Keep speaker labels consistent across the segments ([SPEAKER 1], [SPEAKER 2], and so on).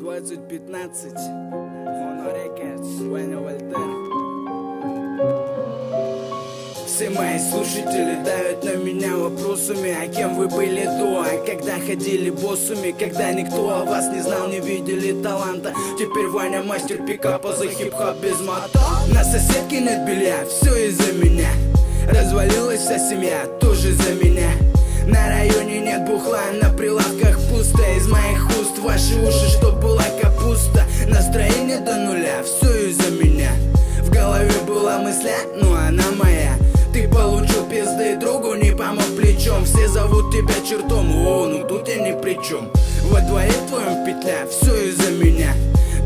[SPEAKER 1] 2015 Mono Records, Ваня Вольтер. Все мои слушатели давят на меня вопросами: а кем вы были до? А когда ходили боссами? Когда никто о вас не знал, не видели таланта? Теперь Ваня мастер пикапа за хип-хоп без мотора. На соседке нет белья, все из-за меня. Развалилась вся семья, тоже за меня. На районе нет бухла, на прилавках пусто. Из моих уст ваши уши, чтоб была капуста. Настроение до нуля, все из-за меня. В голове была мысля, ну она моя. Ты получил пизды, другу не помог плечом. Все зовут тебя чертом, о, ну тут я ни при чем. Во дворе твоем петля, все из-за меня.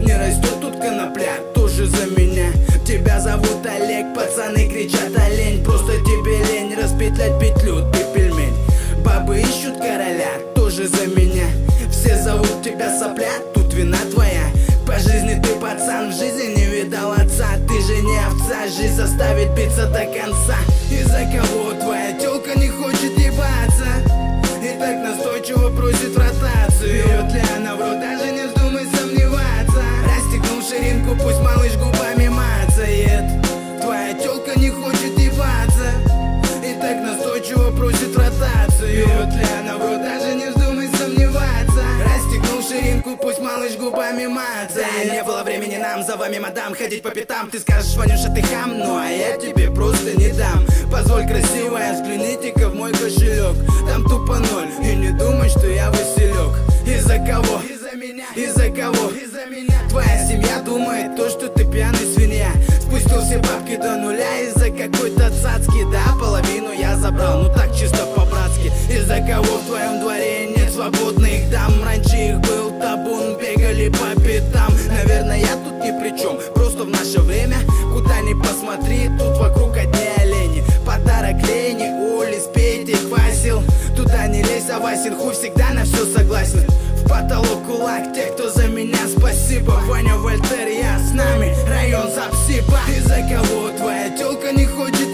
[SPEAKER 1] Не растет тут конопля, тоже за меня. Тебя зовут Олег, пацаны кричат олень. Просто тебе лень распетлять петлю, ты пельмень. Бабы ищут короля, тоже за меня. Все зовут тебя сопля, тут вина твоя. По жизни ты пацан, в жизни не видал отца. Ты же не овца, жизнь заставит биться до конца. Из-за кого твоя тёлка не хочет ебаться и так настойчиво просит ротацию. Берет ли она в рот, даже не вздумай сомневаться. Расстегнул ширинку, пусть малыш губами мацает. Твоя тёлка не хочет ебаться и так настойчиво просит ротацию. Берет ли она в рот, даже не вздумай сомневаться. Расстегнул ширинку, пусть малыш губами мацает. Не было времени нам за вами, мадам, ходить по пятам. Ты скажешь, Ванюша, ты хам, ну а я тебе просто не дам. Позволь, красивая, взгляните-ка в мой кошелек. Там тупо ноль, и не думай, что я Василек. Из-за кого? Из-за меня. Из-за кого? Из-за меня. Твоя семья думает то, что ты пьяный свинья. Спустил все бабки до нуля из-за какой-то цацки. Да, половину я забрал, ну так чисто по-братски. Из-за кого в твоем дворе нет свободных дам? Раньше их был табун, бегали по пятам. Наверное, я тут ни при чем, просто в наше время куда ни посмотри, тут вокруг одни олени. Подарок Лене, Оли, Петей, Квасил. Туда не лезь, а Васин хуй всегда на все согласен. В потолок кулак, те, кто за меня, спасибо. Ваня Вольтер, я с нами, район Запсипа. Из-за кого твоя тёлка не хочет